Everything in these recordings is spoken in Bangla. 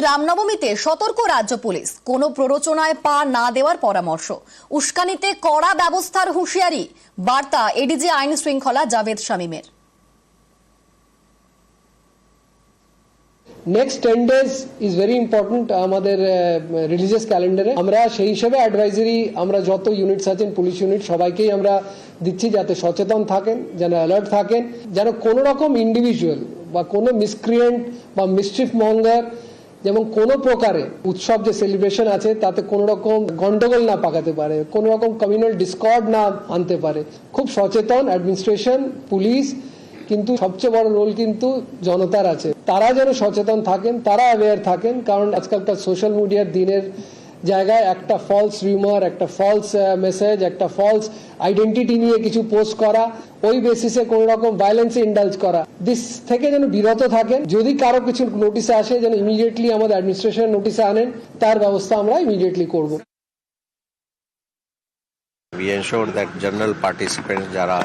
রামনবমীতে সতর্ক রাজ্য পুলিশ, কোনো প্ররোচনায় পা না দেওয়ার পরামর্শ, উস্কানিতে কড়া ব্যবস্থার হুঁশিয়ারি, বার্তা এডিজি আইন শৃঙ্খলা জাভেদ শামীমের। Next 10 days is very important আমাদের রিলিজিয়াস ক্যালেন্ডারে। আমরা সেই হিসেবে অ্যাডভাইজারি আমরা যত ইউনিটস আছেন পুলিশ ইউনিট সবাইকেই আমরা দিচ্ছি যাতে সচেতন থাকেন, যেন অ্যালার্ট থাকেন, যেন কোনো রকম ইন্ডিভিজুয়াল বা কোনো মিসক্রিয়েন্ট বা মিসচিফ মঙ্গার যেমন কোনো প্রকারে উৎসব যে সেলিব্রেশন আছে তাতে কোনো রকম গন্ডগোল না পাকাতে পারে, কোনো রকম কমিউনাল ডিসকর্ড না আনতে পারে। খুব সচেতন অ্যাডমিনিস্ট্রেশন, পুলিশ, কিন্তু সবচেয়ে বড় রোল কিন্তু জনতার আছে। তারা যেন সচেতন থাকেন, তারা অ্যাওয়্যার থাকেন, কারণ আজকালকার সোশ্যাল মিডিয়ার দিনের জায়গায় একটা ফলস রিউমার, একটা ফলস মেসেজ, একটা ফলস আইডেন্টিটি নিয়ে কিছু পোস্ট করা, ওই বেসিসে কোনো রকম ভায়োলেন্সে ইন্ডালজ করা, দিস থেকে যেন বিরত থাকেন। যদি কারো কিছু নোটিশে আসে যেন ইমিডিয়েটলি আমাদের অ্যাডমিনিস্ট্রেশন নোটিশে আনেন, তার ব্যবস্থা আমরা ইমিডিয়েটলি করব। We ensure that general participants যারা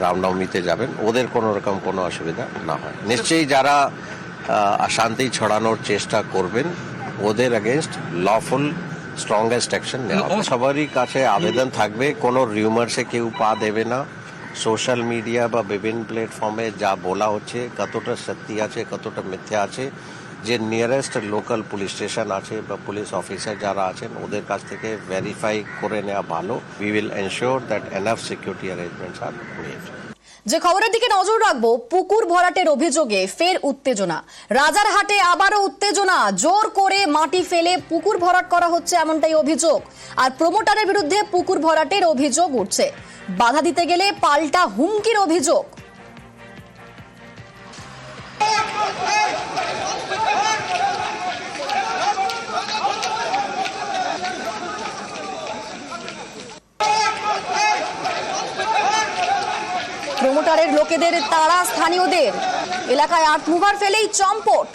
রামনবমীতে যাবেন ওদের কোনো রকম কোনো অসুবিধা না হয়। নিশ্চয়ই যারা অশান্তি ছড়ানোর চেষ্টা করবেন ওদের এগেনস্ট লফুল স্ট্রংগেস্ট অ্যাকশন নেওয়া হবে। সবারই কাছে আবেদন থাকবে কোনো রিউমার্সে কেউ পা দেবে না। সোশ্যাল মিডিয়া বা বিভিন্ন প্ল্যাটফর্মে যা বলা হচ্ছে কতটা সত্যি আছে কতটা মিথ্যা আছে, যে নিয়ারেস্ট লোকাল পুলিশ স্টেশন আছে বা পুলিশ অফিসার যারা আছেন ওদের কাছ থেকে ভেরিফাই করে নেওয়া ভালো। We will ensure that enough security arrangements are made. যে খবরের দিকে নজর রাখবো, পুকুর ভরাটের অভিযোগে ফের উত্তেজনা। রাজারহাটে আবারও উত্তেজনা, জোর করে মাটি ফেলে পুকুর ভরাট করা হচ্ছে এমনটাই অভিযোগ। আর প্রমোটারের বিরুদ্ধে পুকুর ভরাটের অভিযোগ উঠছে। বাধা দিতে গেলে পাল্টা হুমকির অভিযোগ। প্রমোটারের লোকেদের তাড়া স্থানীয়দের, এলাকায় আটমুভার ফেলেই চম্পট।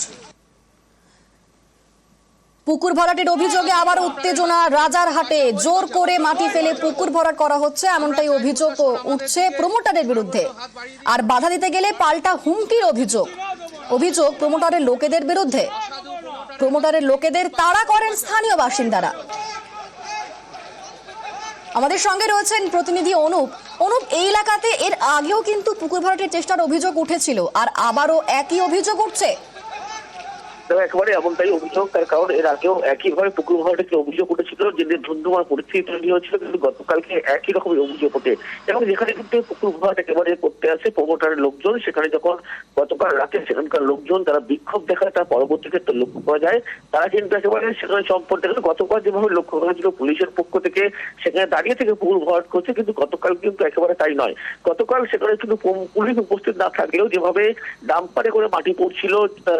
পুকুর ভরাটের অভিযোগে আবার উত্তেজনা রাজারহাটে, জোর করে মাটি ফেলে পুকুর ভরাট করা হচ্ছে এমনটাই অভিযোগ উঠছে প্রমোটারের বিরুদ্ধে। আর বাধা দিতে গেলে পাল্টা হুমকির অভিযোগ প্রমোটারের লোকেদের বিরুদ্ধে। প্রমোটারের লোকেদের তাড়া করেন স্থানীয় বাসিন্দারা। আমাদের সঙ্গে রয়েছেন প্রতিনিধি অনুপ। এই এলাকাতে এর আগেও কিন্তু পুকুর ভরাটের চেষ্টার অভিযোগ উঠেছিল, আর আবারও একই অভিযোগ উঠছে। একেবারে এমনটাই অভিযোগ, তার কারণ এর আগেও একইভাবে পুকুর ভরাটের অভিযোগ উঠেছিল, যে ধুন্ধুমার পরিস্থিতি তৈরি হয়েছিল, কিন্তু গতকালকে একই রকমের অভিযোগ ওঠে। এবং যেখানে কিন্তু পুকুর ভরাট একেবারে করতে আসে প্রমোটারের লোকজন, সেখানে যখন গতকাল রাতে সেখানকার লোকজন তারা বিক্ষোভ দেখায়, তার পরবর্তী ক্ষেত্রে লক্ষ্য করা যায় তারা কিন্তু একেবারে সেখানে সম্পর্কে গতকাল যেভাবে লক্ষ্য করা হয়েছিল পুলিশের পক্ষ থেকে সেখানে দাঁড়িয়ে থেকে পুকুর ভরাট করছে, কিন্তু গতকাল কিন্তু একেবারে তাই নয়। গতকাল সেখানে কিন্তু পুলিশ উপস্থিত না থাকলেও যেভাবে ডাম্পারে করে মাটি পড়ছিল,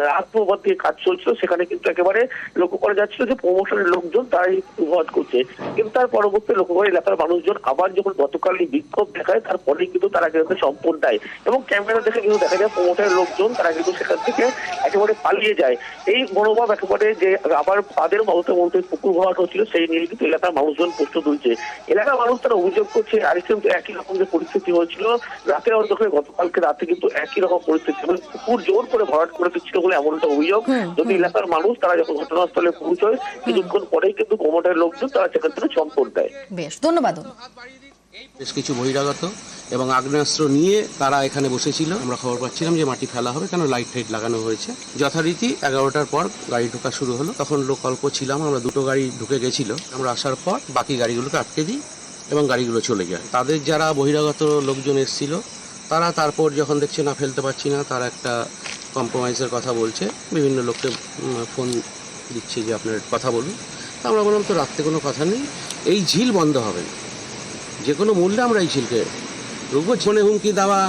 রাত দিয়ে কাজ চলছিল, সেখানে কিন্তু একেবারে লক্ষ্য করা যাচ্ছিল যে প্রমোশনের লোকজন তারাই ভরাট করছে। কিন্তু তার পরবর্তী লক্ষ্য করে এলাকার মানুষজন আবার যখন গতকাল বিক্ষোভ দেখায় তারপরেই কিন্তু তারা কিন্তু সম্পদ দেয়, এবং ক্যামেরা দেখে কিন্তু দেখা যায় প্রমোটারের লোকজন তারা কিন্তু সেখান থেকে একেবারে পালিয়ে যায়। এই মনোভাব একেবারে যে আবার তাদের মধ্যে পুকুর ভরাট হচ্ছিল সেই নিয়ে কিন্তু এলাকার মানুষজন প্রশ্ন তুলছে। এলাকার মানুষ তারা অভিযোগ করছে আর কিন্তু একই রকম যে পরিস্থিতি হয়েছিল রাতের অন্ধকারে, গতকালকে রাতে কিন্তু একই রকম পরিস্থিতি, এবং পুকুর জোর করে ভরাট করে দিচ্ছিল বলে এমনটা অভিযোগ। যদি এলাকার মানুষ তারা যখন ঘটনাস্থলে পৌঁছয় কিছুক্ষণ পরেই কিন্তু প্রমোটারের লোকজন তারা সেখান থেকে সম্পদ দেয়। বেশ, ধন্যবাদ। বেশ কিছু বহিরাগত এবং আগ্নেয়াস্ত্র নিয়ে তারা এখানে বসেছিল। আমরা খবর পাচ্ছিলাম যে মাটি ফেলা হবে, কেন লাইট টাইট লাগানো হয়েছে। যথারীতি 11টার পর গাড়ি ঢোকা শুরু হলো। তখন লোক অল্প ছিলাম, আমরা দুটো গাড়ি ঢুকে গেছিল। আমরা আসার পর বাকি গাড়িগুলোকে আটকে দিই এবং গাড়িগুলো চলে যায়। তাদের যারা বহিরাগত লোকজন এসেছিল তারা তারপর যখন দেখছে না ফেলতে পারছি না, তারা একটা কম্প্রোমাইজের কথা বলছে, বিভিন্ন লোককে ফোন দিচ্ছে যে আপনার কথা বলুন। তা আমরা বললাম তো রাত্রে কোনো কথা নেই, এই ঝিল বন্ধ হবে না, যে কোনো মূল্যে আমরা এই ঝিলকে রুখবো। জীবনে হুমকি দেওয়া,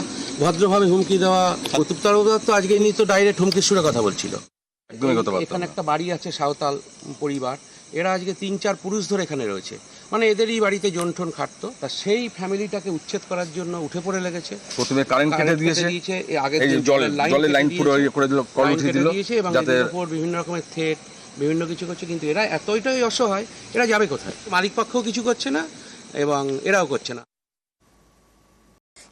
ভদ্রভাবে হুমকি দেওয়া, কুতুব তালুকদার তো আজকে ইনি তো ডাইরেক্ট হুমকির সুরে কথা বলছিল। এখানে একটা বাড়ি আছে সাঁওতাল পরিবার, এরা আজকে 3-4 পুরুষ ধরে এখানে রয়েছে, মানে এদেরই বাড়িতে জোনঠোন খাটতো। তা সেই ফ্যামিলিটাকে উচ্ছেদ করার জন্য উঠে পড়ে লেগেছে। প্রথমে কারেন্ট কেটে দিয়েছে, আগে জলের লাইন পুরো করে দিল, কল উঠিয়ে দিল, এবং এর উপর বিভিন্ন রকমের থ্রেট বিভিন্ন কিছু করছে। কিন্তু এরা এতটাই অসহায়, এরা যাবে কোথায়? মালিক পক্ষও কিছু করছে না এবং এরাও করছে না।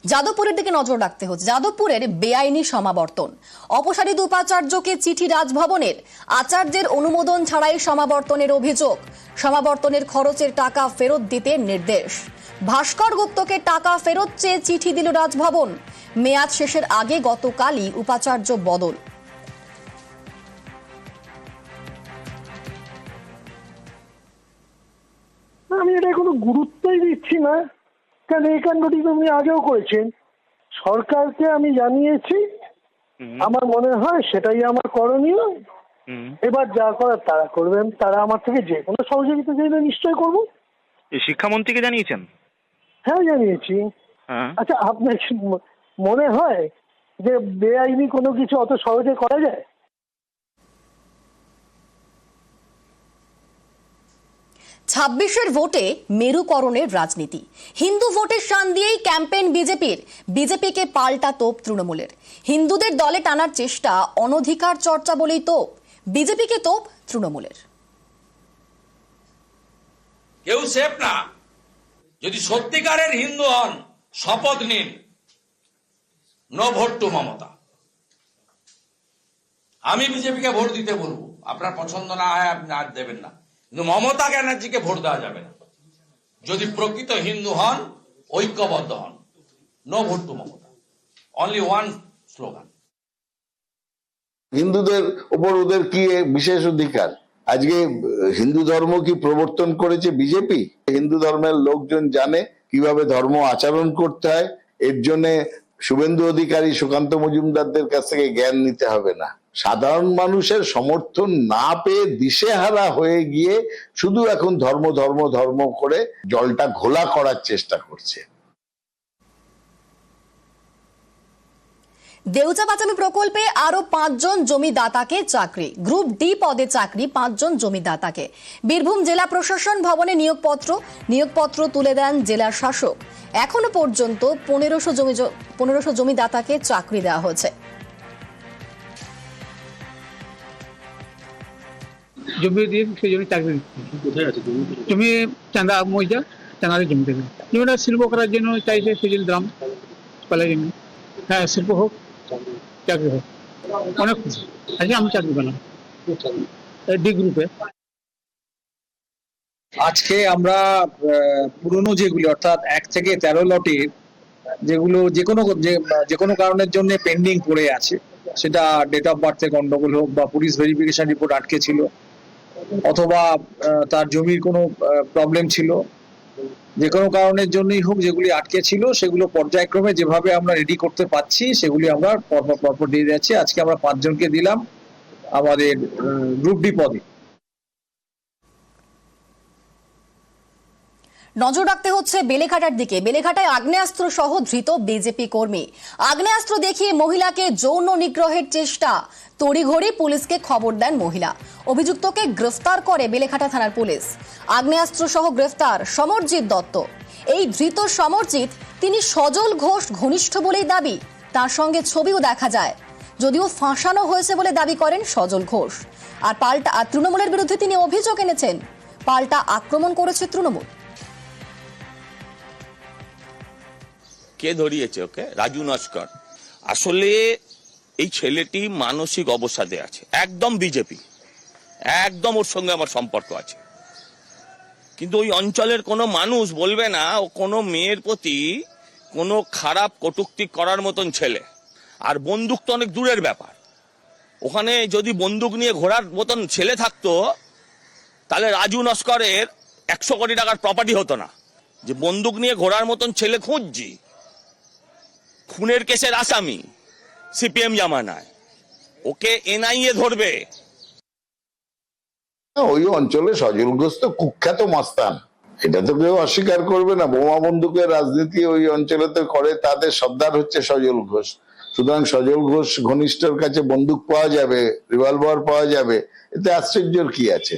যাদবপুরের দিকে নজর রাখতে হচ্ছে। যাদবপুরের বেআইনি সমাবর্তন, অপসারিত উপাচার্যকে চিঠি রাজভবনের, আচার্যের অনুমোদন ছাড়াই সমাবর্তনের অভিযোগ, সমাবর্তনের খরচের টাকা ফেরত দিতে নির্দেশ। ভাস্কর গুপ্তকে টাকা ফেরত চেয়ে চিঠি দিল রাজভবন। মেয়াদ শেষের আগে গতকালই উপাচার্য বদল। আমি এটা কোনো গুরুত্বই দিচ্ছি না, কারণ এই কাণ্ডটি আপনি আগেও করেছেন। সরকারকে আমি জানিয়েছি, আমার মনে হয় সেটাই আমার করণীয়। এবার যা করার তারা করবেন, তারা আমার থেকে যে কোনো সহযোগিতা চাইলে নিশ্চয় করবো। শিক্ষামন্ত্রীকে জানিয়েছেন? হ্যাঁ, জানিয়েছি। হ্যাঁ। আচ্ছা, আপনার কি মনে হয় যে বেআইনি কোনো কিছু অত সহজে করা যায়? ছাব্বিশের ভোটে মেরুকরণের রাজনীতি, হিন্দু ভোটের শান দিয়েই ক্যাম্পেইন বিজেপির। বিজেপিকে পাল্টা তোপ তৃণমূলের। হিন্দুদের দলে টানার চেষ্টা অনধিকার চর্চা বলেই তোপ, বিজেপিকে তোপ তৃণমূলের। কেউ সেফ না। যদি সত্যিকারের হিন্দু হন, শপথ নিন, নো ভোট টু মমতা। আমি বিজেপিকে ভোট দিতে বলবো, আপনার পছন্দ না হয় আপনি আর দেবেন না, কিন্তু মমতা ব্যানার্জিকে ভোট দেওয়া যাবে না। যদি প্রকৃত হিন্দু হন, ঐক্যবদ্ধ হন, no vote to Mamata. Only one slogan. হিন্দুদের উপর ওদের কি বিশেষ অধিকার? আজকে হিন্দু ধর্ম কি প্রবর্তন করেছে বিজেপি? হিন্দু ধর্মের লোকজন জানে কিভাবে ধর্ম আচরণ করতে হয়। এর জন্য শুভেন্দু অধিকারী, সুকান্ত মজুমদারদের কাছ থেকে জ্ঞান নিতে হবে না। সাধারণ মানুষের সমর্থন না পেয়ে দিশেহারা হয়ে গিয়ে শুধু এখন ধর্ম ধর্ম ধর্ম করে জলটা ঘোলা করার চেষ্টা করছে। দেউচা পাচামি প্রকল্পে আরো 5 জন জমিদাতাকে চাকরি, গ্রুপ ডি পদে চাকরি 5 জন জমিদাতাকে। বীরভূম জেলা প্রশাসন ভবনে নিয়োগপত্র তুলে দেন জেলা শাসক। এখনো পর্যন্ত 1500 জমিদাতাকে চাকরি দেওয়া হয়েছে। জমি দিয়ে সেই জন্য চাকরি জমি চাঁদা মজা চাঁদাদের জমি দেবে। জমিটা শিল্প করার জন্য চাইছে, সেই জন্য দাম পালার জন্য। হ্যাঁ, শিল্প হোক, চাকরি হোক, অনেক খুশি আজকে আমি চাকরি পেলাম ডি গ্রুপে। আজকে আমরা পুরনো যেগুলি অর্থাৎ 1 থেকে 13 লটের যেগুলো যে কোনো কারণের জন্য পেন্ডিং পড়ে আছে, সেটা ডেট অফ বার্থের গন্ডগোল হোক বা পুলিশ ভেরিফিকেশন রিপোর্ট আটকে ছিল, অথবা তার জমির কোনো প্রবলেম ছিল, যে কোনো কারণের জন্যই হোক, যেগুলি আটকে ছিল সেগুলো পর্যায়ক্রমে যেভাবে আমরা রেডি করতে পারছি সেগুলি আমরা পরপর দিয়ে যাচ্ছি। আজকে আমরা 5 জনকে দিলাম আমাদের গ্রুপ ডি পদে। নজর রাখতে হচ্ছে বেলেঘাটার দিকে। বেলেঘাটায় আগ্নেয়াস্ত্র সহ ধৃত বিজেপি কর্মী। আগ্নেয়াস্ত্র দেখিয়ে মহিলাকে যৌন নিগ্রহের চেষ্টা, তড়িঘড়ি পুলিশকে খবর দেন মহিলা। অভিযুক্তকে গ্রেফতার করে বেলেঘাটা থানার পুলিশ। আগ্নেয়াস্ত্র সহ গ্রেফতার সমরজিৎ দত্ত। এই ধৃত সমরজিৎ, তিনি সজল ঘোষ ঘনিষ্ঠ বলেই দাবি। তার সঙ্গে ছবিও দেখা যায়, যদিও ফাঁসানো হয়েছে বলে দাবি করেন সজল ঘোষ। আর তৃণমূলের বিরুদ্ধে তিনি অভিযোগ এনেছেন, পাল্টা আক্রমণ করেছে তৃণমূল। কে ধরিয়েছে ওকে? রাজু নস্কর। আসলে এই ছেলেটি মানসিক অবসাদে আছে, একদম বিজেপি, একদম ওর সঙ্গে আমার সম্পর্ক আছে। কিন্তু ওই অঞ্চলের কোনো মানুষ বলবে না ও কোনো মেয়ের প্রতি কোনো খারাপ কটূক্তি করার মতন ছেলে। আর বন্দুক তো অনেক দূরের ব্যাপার। ওখানে যদি বন্দুক নিয়ে ঘোরার মতন ছেলে থাকতো, তাহলে রাজু নস্করের 100 কোটি টাকার প্রপার্টি হতো না। যে বন্দুক নিয়ে ঘোরার মতন ছেলে খুঁজছি, খুনের কেসের আসামি, সিপিএম জামানায়, ওকে এনআইএ ধরবে। ওই অঞ্চলে সজল ঘোষ তো কুখ্যাত মাস্তান, এটা তো কেউ অস্বীকার করবে না। বোমা বন্দুকের রাজনীতি ওই অঞ্চলে তো করে, তাদের সর্দার হচ্ছে সজল ঘোষ। সুতরাং সজল ঘোষ ঘনিষ্ঠর কাছে বন্দুক পাওয়া যাবে, রিভলভার পাওয়া যাবে, এতে আশ্চর্যের কি আছে?